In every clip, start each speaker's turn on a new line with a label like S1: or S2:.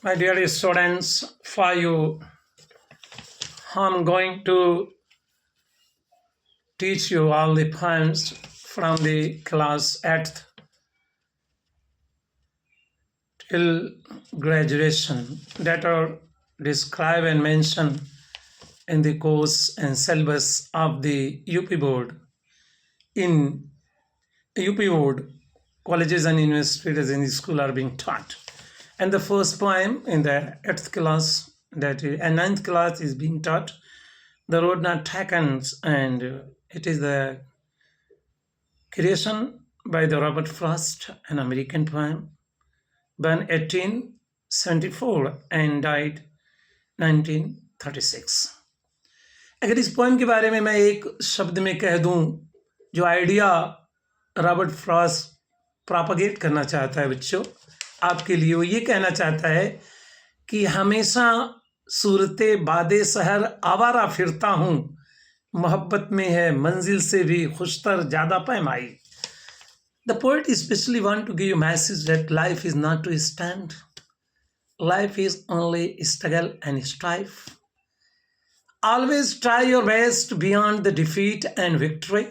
S1: My dear students, for you, I'm going to teach you all the poems from the class 8th till graduation that are described and mentioned in the course and syllabus of the UP board. In UP board, colleges and universities in the school are being taught. And the first poem in the 8th class, that is, and 9th class is being taught, The Road Not Taken, and it is the creation by the Robert Frost, an American poem, born 1874 and died 1936. अगर इस poem के बारे में मैं एक शब्द में कह दूं, जो आइडिया रॉबर्ट फ्रॉस्ट प्रोपगेट करना चाहता है बच्चों आपके लिए, वो ये कहना चाहता है कि हमेशा सूरते बादे शहर आवारा फिरता हूँ, मोहब्बत में है मंजिल से भी खुशतर ज़्यादा पैमाई. The poet especially want to give you a message that life is not to stand. Life is only struggle and strife. Always try your best beyond the defeat and victory.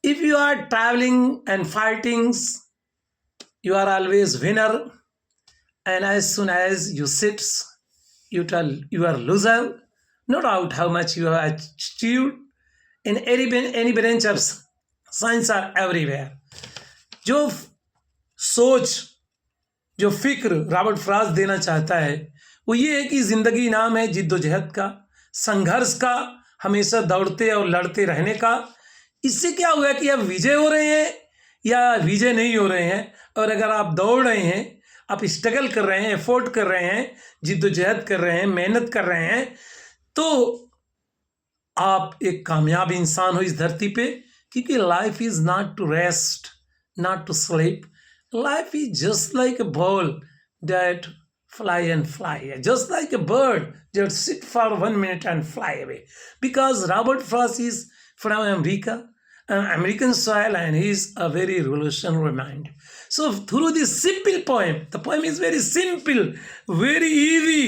S1: If you are traveling and fighting, you are always winner. And as soon as you sit, you are loser. No doubt how much you have achieved in any branch of science are everywhere. जो सोच, जो फिक्र Robert Frost देना चाहता है वो ये है कि जिंदगी नाम है जिद्दोजहद का, संघर्ष का, हमेशा दौड़ते और लड़ते रहने का. इससे क्या हुआ कि आप विजय हो रहे हैं या विजय नहीं हो रहे हैं. और अगर आप दौड़ रहे हैं, आप स्ट्रगल कर रहे हैं, एफोर्ट कर रहे हैं, जिद्दोजहद कर रहे हैं, मेहनत कर रहे हैं, तो आप एक कामयाब इंसान हो इस धरती पे. क्योंकि life is not to rest, not to sleep. Life is just like a ball that fly and fly, just like a bird that sit for 1 minute and fly away. Because Robert Frost is from America, American soil, and he is a very revolutionary mind. So through this simple poem, the poem is very simple, very easy,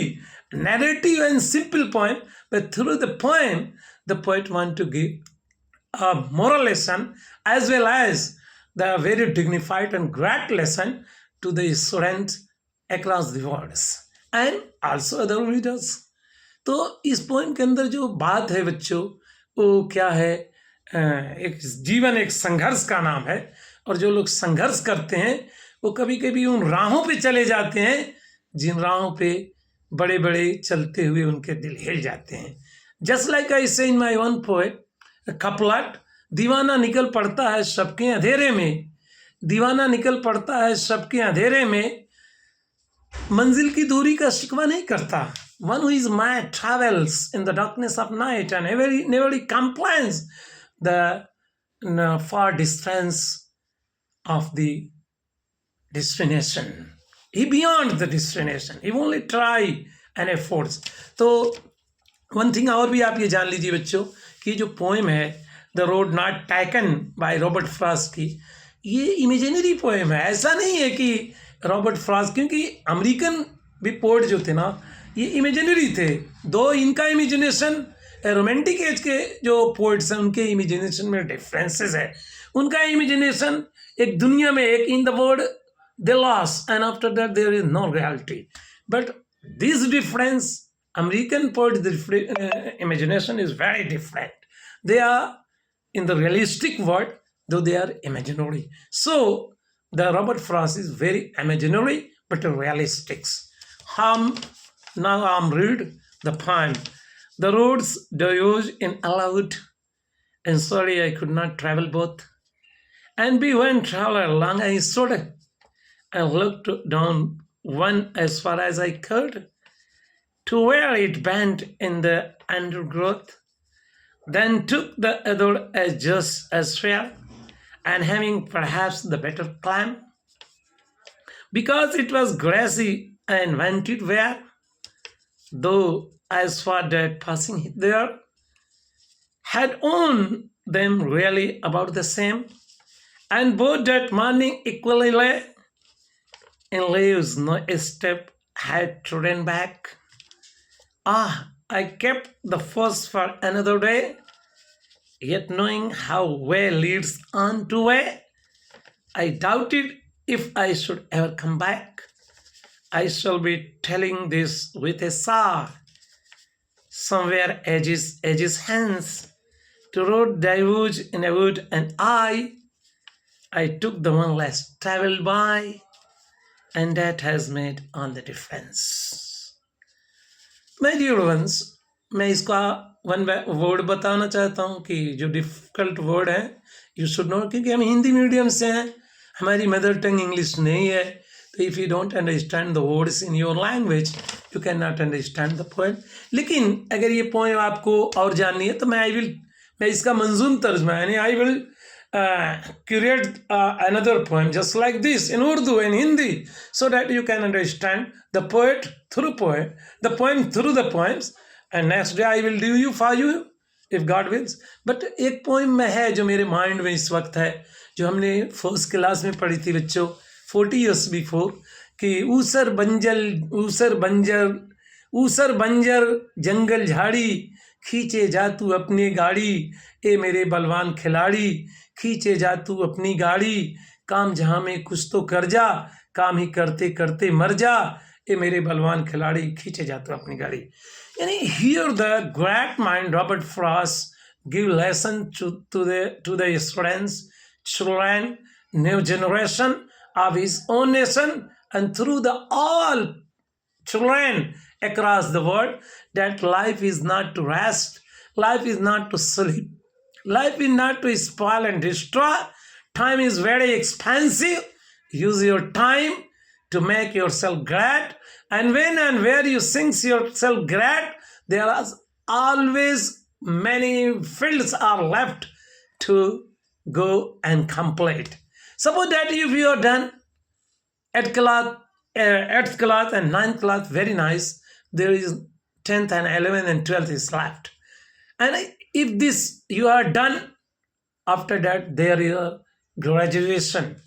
S1: narrative and simple poem, but through the poem, the poet want to give a moral lesson as well as the very dignified and great lesson to the students across the world and also other readers. तो इस poem के अंदर जो बात है बच्चों वो क्या है, एक जीवन एक संघर्ष का नाम है. और जो लोग संघर्ष करते हैं वो कभी कभी उन राहों पे चले जाते हैं जिन राहों पे बड़े बड़े चलते हुए उनके दिल हिल जाते हैं. जस्ट लाइक आई से इन माई वन पोएट कपलट, दीवाना निकल पड़ता है सबके अंधेरे में, दीवाना निकल पड़ता है सबके अंधेरे में, मंजिल की दूरी का शिकवा नहीं करता. One who is mad travels in the darkness of night and never complains the far distance of the destination. He beyond the destination. He only try and efforts. तो वन थिंग और भी आप ये जान लीजिए बच्चों कि जो पोएम है the road not taken by Robert Frost की, ये इमेजिनरी पोएम है. ऐसा नहीं है कि रॉबर्ट फ्रॉस्ट, क्योंकि अमेरिकन भी पोएट जो थे ना ये इमेजिनरी थे. दो इनका इमेजिनेशन रोमांटिक एज के जो पोएट्स हैं उनके इमेजिनेशन में डिफरेंसेस है. उनका इमेजिनेशन एक दुनिया में, एक in the world they loss and after that there is no reality. But this difference, American poets' imagination is very different. They are in the realistic world, though they are imaginary. So the Robert Frost is very imaginary but realistic. Now I'm read the poem. The roads diverge in allowed, and sorry I could not travel both. And be one traveler long I stood and looked down one as far as I could, to where it bent in the undergrowth, then took the other as just as fair, and having perhaps the better climb, because it was grassy and went it where, though as for that passing there, had owned them really about the same, and both that morning equally lay in leaves no step had to run back. I kept the first for another day, yet knowing how way leads on to way, I doubted if I should ever come back. I shall be telling this with a sigh. Somewhere edges hence, to road diverge in a wood, and I took the one less traveled by, and that has made all the difference. My dear ones, मैं इसका one word बताना चाहता हूँ कि जो difficult word है you should know, क्योंकि हम हिंदी मीडियम से हैं, हमारी मदर टंग इंग्लिश नहीं है. तो if you don't understand the words in your language you can not understand the poem. लेकिन अगर ये पोएम आपको और जाननी है तो मैं इसका मंजूम तर्जमा यानी I will create another poem just like this in Urdu and Hindi, so that you can understand the poet through poem, the poem through the poems, and next day I will do you for you if God wills. But एक poem में है जो मेरे mind में इस वक्त है, जो हमने फर्स्ट क्लास में पढ़ी थी बच्चों 40 years before, कि ऊसर बंजर जंगल झाड़ी, खींचे जा तू अपनी गाड़ी, ए मेरे बलवान खिलाड़ी, खींचे जा तू अपनी गाड़ी, काम जहाँ में कुछ तो कर जा, काम ही करते करते मर जा, ए मेरे बलवान खिलाड़ी, खींचे जा तू अपनी गाड़ी. यानी here the great mind Robert Frost give lesson to the students, children, new generation of his own nation, and through the all children across the world, that life is not to rest, life is not to sleep, life is not to spoil and destroy. Time is very expensive. Use your time to make yourself glad. And when and where you sing yourself glad, there are always many fields are left to go and complete. Suppose that if you are done at 8th class and 9th class, very nice. There is 10th and 11th and 12th is left. And if this you are done, after that there is a graduation.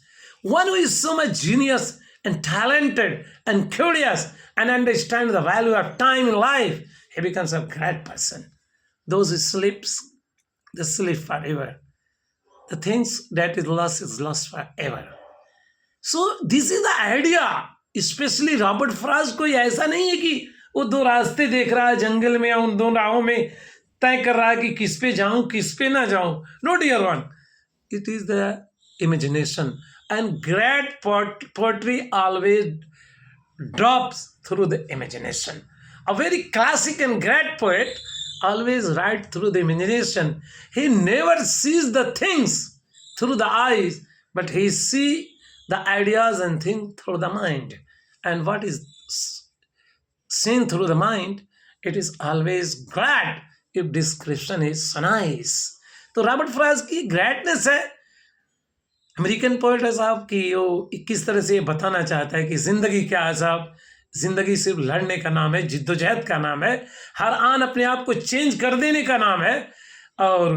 S1: One who is so much genius and talented and curious and understands the value of time in life, he becomes a great person. Those who sleeps, they sleep forever. The things that is lost forever. So this is the idea. Specially Robert Frost कोई ऐसा नहीं है कि वो दो रास्ते देख रहा है जंगल में या उन दो राहों में तय कर रहा है कि किस पे जाऊं किस पे ना जाऊं. No dear one, it is the imagination and great poetry always drops through the imagination. A very classic and great poet always write through the imagination. He never sees the things through the eyes, but he see the ideas and think through the mind. And what is seen through the mind, it is always glad if description is so nice. तो Robert Frost की greatness है, American poet है साहब, कि वो किस तरह से ये बताना चाहता है कि जिंदगी क्या है साहब. जिंदगी सिर्फ लड़ने का नाम है, जिद्दोजहद का नाम है, हर आन अपने आप को चेंज कर देने का नाम है. और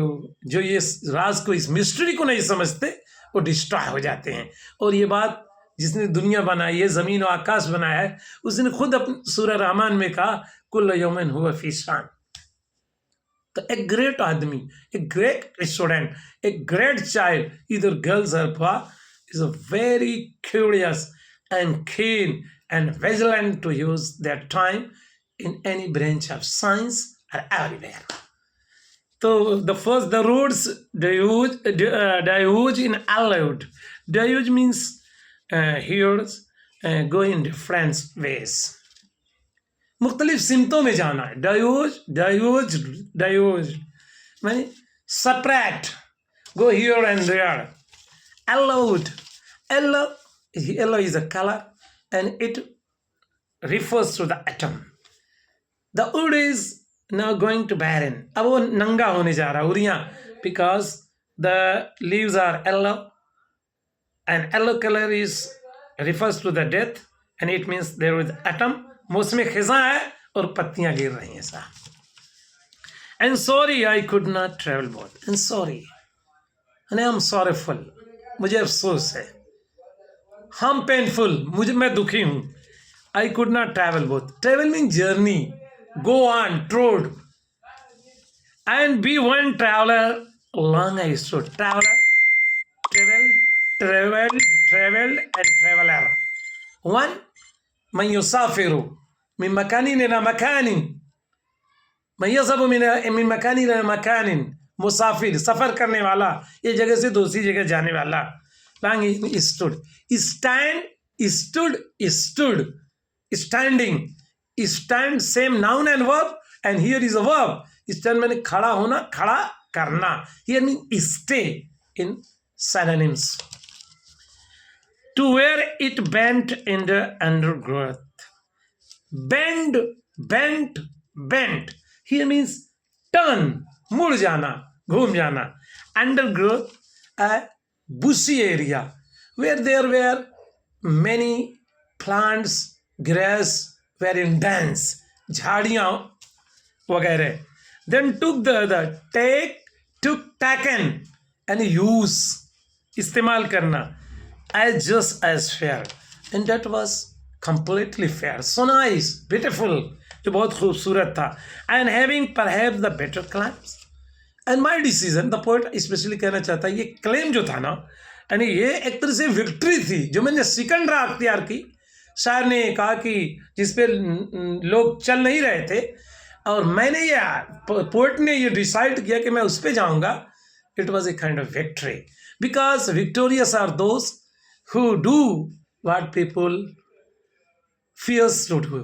S1: जो ये राज को, इस मिस्ट्री को नहीं समझते वो डिस्ट्रॉय हो जाते हैं. और ये बात जिसने दुनिया बनाई है, ज़मीन और आकाश बनाया है, उसने खुद अपने सूरह रहमान में कहा कुल्ल यौमिन हुवा फी शान. तो एक ग्रेट आदमी, एक ग्रेट स्टूडेंट, एक ग्रेट चाइल्ड, इधर गर्ल्स और boy, is a very curious and keen and vigilant to use their time in any branch of science or everywhere. So the roads diverge in allowed. Diverge means here go in different ways. मुख्तलिफ सिमतों में जाना है. diverge माने separate, go here and there. Allowed, yellow is a color and it refers to the atom. The wood is now going to barren. अब वो नंगा होने जा रहा है, उरियां, because the leaves are yellow and yellow color is refers to the death and it means there is atom. मौसम खिज़ां है और पत्तियां गिर रही हैं साहब. And sorry I could not travel both. And sorry, and I am sorrowful, मुझे अफसोस है. हम पेनफुल, मैं दुखी हूँ. I could not travel both. Travel means journey. Go on, trod. And be one traveler. Long I stood. Traveler, traveled, and traveler. One, من يسافر من مكان إلى مكان. من يذهب من مكان إلى مكان. मुसाफिर सफर करने वाला, एक जगह से दूसरी जगह जाने वाला. Long stood. Stand, stood. Standing. Stand, same noun and verb, and here is a verb. Stand मैंने खड़ा होना, खड़ा करना. Here means stay in synonyms. To where it bent in the undergrowth. Bend, bent. Here means turn, मुड़ जाना, घूम जाना. Undergrowth, a bushy area where there were many plants, grass were in dance, झाड़ियां वगैरह. Then took taken and use, इस्तेमाल करना. As just as fair, and that was completely fair, so nice, beautiful, जो बहुत खूबसूरत था. And having perhaps the better claims, and my decision, the poet especially कहना चाहता है, ये क्लेम जो था ना, यानी ये एक तरह से विक्ट्री थी जो मैंने सेकंड राह अख्तियार की. शायर ने कहा कि जिसपे लोग चल नहीं रहे थे और मैंने ये पोएट ने ये डिसाइड किया कि मैं उस पर जाऊंगा. It was a kind of victory, because victorious are दोस्त who do what people fears to do.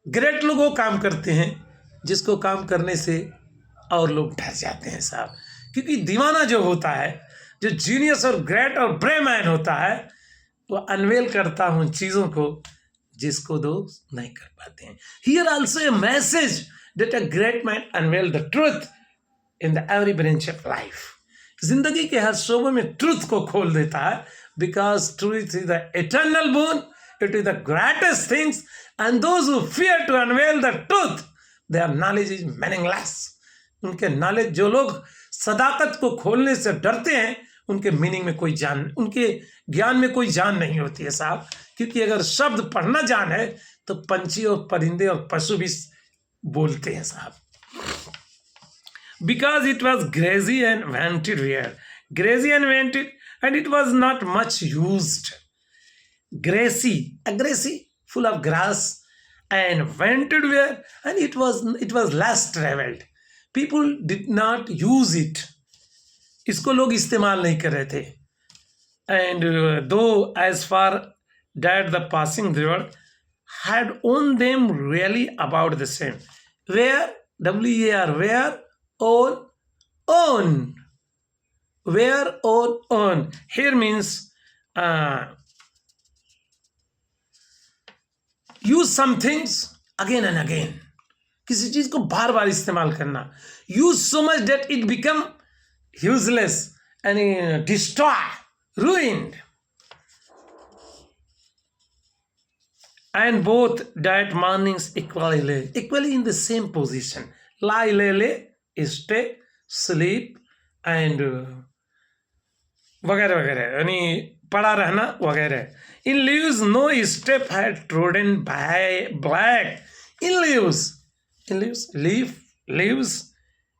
S1: Great लोग वो काम करते हैं जिसको काम करने से और लोग डर जाते हैं साहब. क्योंकि दीवाना जो होता है, जो जीनियस और ग्रेट और ब्रेव मैन होता है, वो अनवेल करता हूँ चीज़ों को जिसको लोग नहीं कर पाते हैं. Here also a message that a great man unveil the truth in the every branch of life. जिंदगी के हर शोबे में ट्रूथ को खोल देता है. Because truth is the eternal boon, it is the greatest things, and those who fear to unveil the truth, their knowledge is meaningless. उनके knowledge, जो लोग सदाकत को खोलने से डरते हैं, उनके मीनिंग में कोई जान, उनके ज्ञान में कोई जान नहीं होती है साहब. क्योंकि अगर शब्द पढ़ना जान है तो पंछी और परिंदे और पशु भी बोलते हैं साहब. Because it was grassy and vented where, grassy and vented, and it was not much used. Grassy, full of grass, and vented where, and it was less traveled. People did not use it. इसको लोग इस्तेमाल नहीं कर रहे थे. And though as far that the passing river had owned them really about the same. Where, W-A-R, where, own. Where, own. Here means use some things again and again. किसी चीज को बार बार इस्तेमाल करना. Use so much that it become useless and destroy, ruined. And both that mornings equally in the same position. Lie, lay, stay, sleep, and वगैरह वगैरह, यानी पड़ा रहना वगैरह. In leaves no step had trodden by black. In leaves,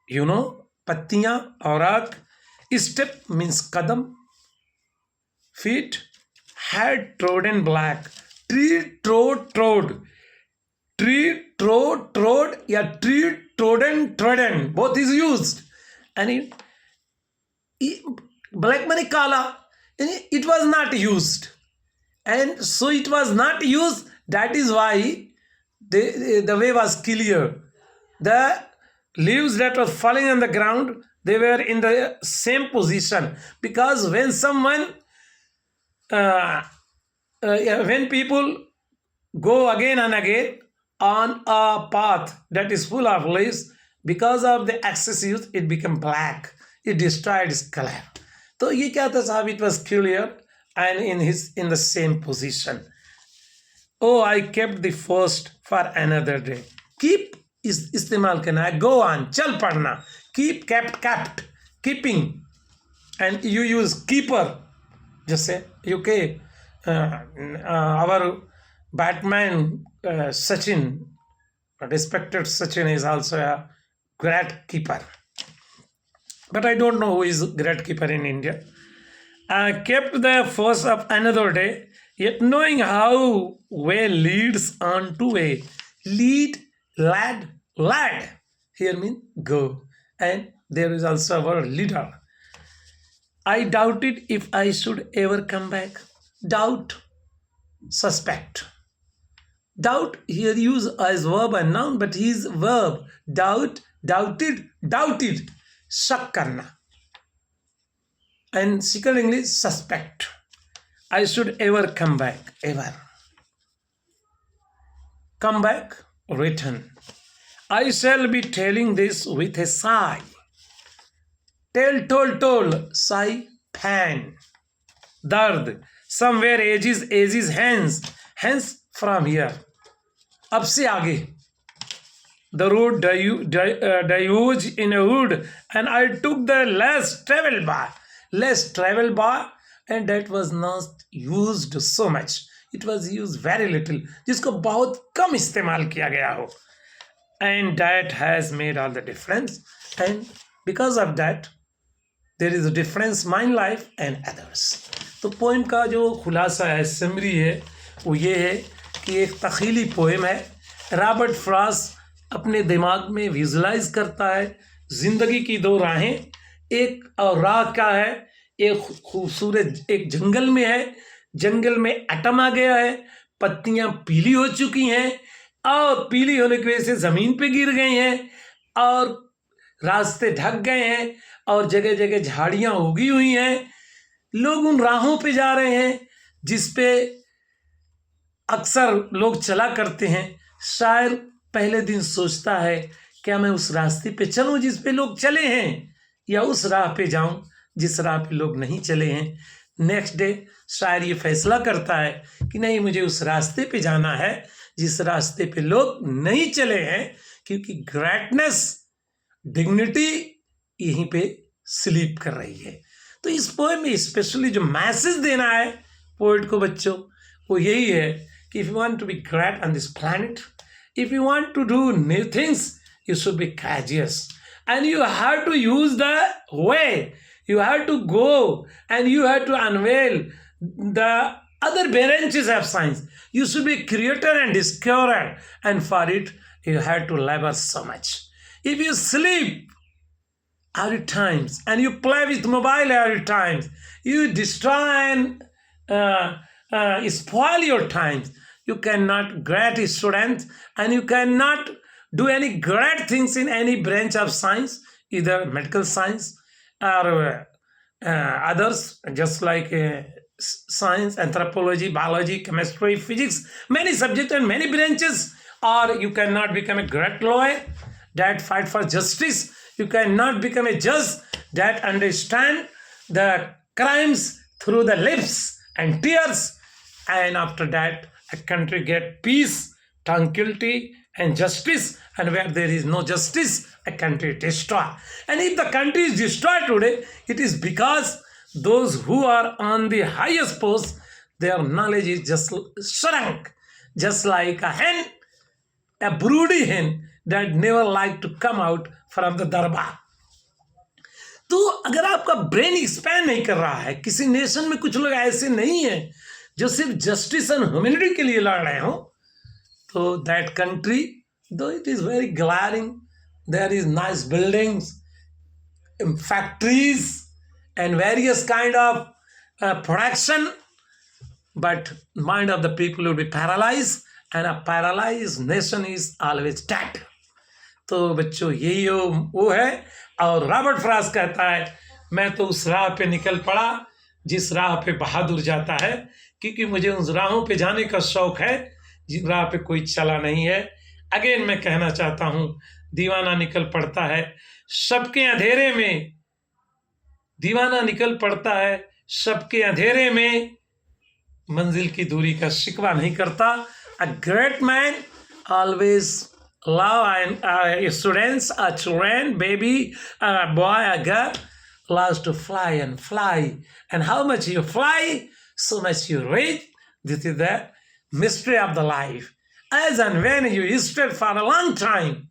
S1: you know, पत्तियां, औराक. Step means Kadam, feet. Had trodden black. Tree trod. या tree trodden, both is used. And black माने काला, it was not used, and so it was not used. That is why the way was clear. The leaves that were falling on the ground, they were in the same position, because when someone when people go again and again on a path that is full of leaves, because of the excess use, it became black. It destroyed its color. तो ये क्या था साहब? It was clear and in the same position. Oh, I kept the first for another day. Keep is इस्तेमाल करना है. Go on, चल पढ़ना. Keep, kept, keeping, and you use keeper. जैसे UK our Batman Sachin, respected Sachin, is also a great keeper. But I don't know who is great keeper in India. Kept the force of another day, yet knowing how way leads on to way. Lead, lad. Here means go. And there is also a word leader. I doubted if I should ever come back. Doubt, suspect. Doubt here used as verb and noun, but his verb. Doubt, doubted. शक करना. And second English, suspect. I should ever come back. Ever. Come back, return. I shall be telling this with a sigh. Tell, told. Sigh, pain. Dard. Somewhere ages, hence from here. अब से आगे. The road diverged in a wood, and I took the less traveled by, and that was not used so much. It was used very little, जिसको बहुत कम इस्तेमाल किया गया हो. And that has made all the difference. And because of that, there is a difference my life and others. तो poem का जो खुलासा है, समरी है, वो ये है कि एक तख़ीली पोइम है. रॉबर्ट फ्रॉस्ट अपने दिमाग में विजुलाइज करता है जिंदगी की दो राहें. एक और राह क्या है? एक खूबसूरत एक जंगल में है. जंगल में एटम आ गया है, पत्तियां पीली हो चुकी हैं और पीली होने की वजह से जमीन पे गिर गई हैं और रास्ते ढक गए हैं और जगह जगह झाड़ियां उगी हुई हैं. लोग उन राहों पे जा रहे हैं जिस पे अक्सर लोग चला करते हैं. शायर पहले दिन सोचता है क्या मैं उस रास्ते पे चलूं जिस पे लोग चले हैं, या उस राह पे जाऊं जिस राह पे लोग नहीं चले हैं. नेक्स्ट डे शायर ये फैसला करता है कि नहीं, मुझे उस रास्ते पे जाना है जिस रास्ते पे लोग नहीं चले हैं, क्योंकि ग्रेटनेस, डिग्निटी यहीं पे स्लीप कर रही है. तो इस पोएम में स्पेशली जो मैसेज देना है पोएट को बच्चों, वो यही है कि if you want to be great on this planet, if you want to do new things, you should be courageous, and you have to use the way. You have to go and you have to unveil the other branches of science. You should be creator and discoverer, and for it you have to labor so much. If you sleep every times and you play with mobile every times, you destroy and spoil your times. You cannot great students, and you cannot do any great things in any branch of science, either medical science or others, just like science, anthropology, biology, chemistry, physics, many subjects and many branches. Or you cannot become a great lawyer that fight for justice. You cannot become a judge that understand the crimes through the lips and tears. And after that, a country get peace, tranquility, and justice. And where there is no justice, a country is destroyed. And if the country is destroyed today, it is because those who are on the highest post, their knowledge is just shrunk, just like a hen, a broody hen that never like to come out from the darbar. तो अगर आपका brain expand नहीं कर रहा है, किसी nation में कुछ लोग ऐसे नहीं हैं जो सिर्फ जस्टिस एंड ह्यूमैनिटी के लिए लड़ रहे हो, तो that country, though it is very glaring, there is nice buildings, factories and various kind of production, but mind of the people will be paralyse, and a paralyse nation is always dead. तो बच्चों यही वो है. और Robert Frost कहता है मैं तो उस राह पे निकल पड़ा जिस राह पे बहादुर जाता है, क्योंकि मुझे उस राहों पे जाने का शौक है जिन राह पे कोई चला नहीं है. अगेन मैं कहना चाहता हूँ, दीवाना निकल पड़ता है सबके अंधेरे में, दीवाना निकल पड़ता है सबके अंधेरे में, मंजिल की दूरी का शिकवा नहीं करता. A great man always love and students, a children, baby, a boy, a girl loves to fly and fly, and how much you fly, so much you reach. This is the mystery of the life. As and when you stay for a long time,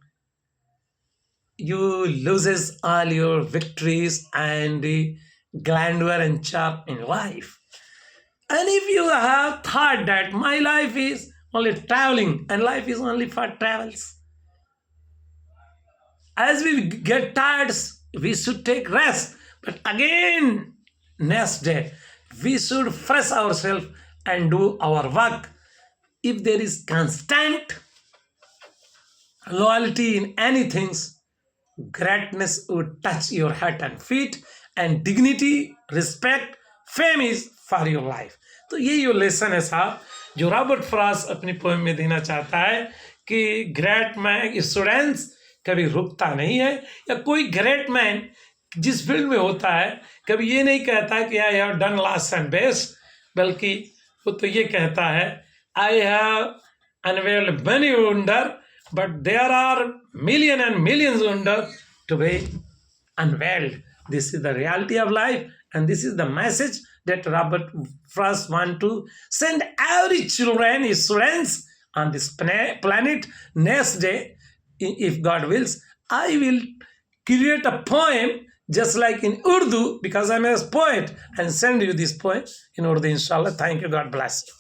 S1: you loses all your victories and the grandeur and charm in life. And if you have thought that my life is only traveling and life is only for travels, as we get tired, we should take rest. But again, next day, we should fresh ourselves and do our work. If there is constant loyalty in anything, greatness would touch your heart and feet, and dignity, respect, fame is for your life. तो ये जो lesson है साहब, जो Robert Frost अपनी poem में देना चाहता है कि ग्रेट मैन स्टूडेंट्स कभी रुकता नहीं है, या कोई ग्रेट मैन जिस फील्ड में होता है कभी ये नहीं कहता कि I have done last and best, बल्कि वो तो ये कहता है I have unveiled many wonder but there are million and millions wonder to be unveiled. This is the reality of life, and this is the message that Robert Frost want to send every children, students on this planet. Next day, if God wills, I will create a poem just like in Urdu, because I'm a poet, and send you this poem in Urdu, inshallah. Thank you. God bless you.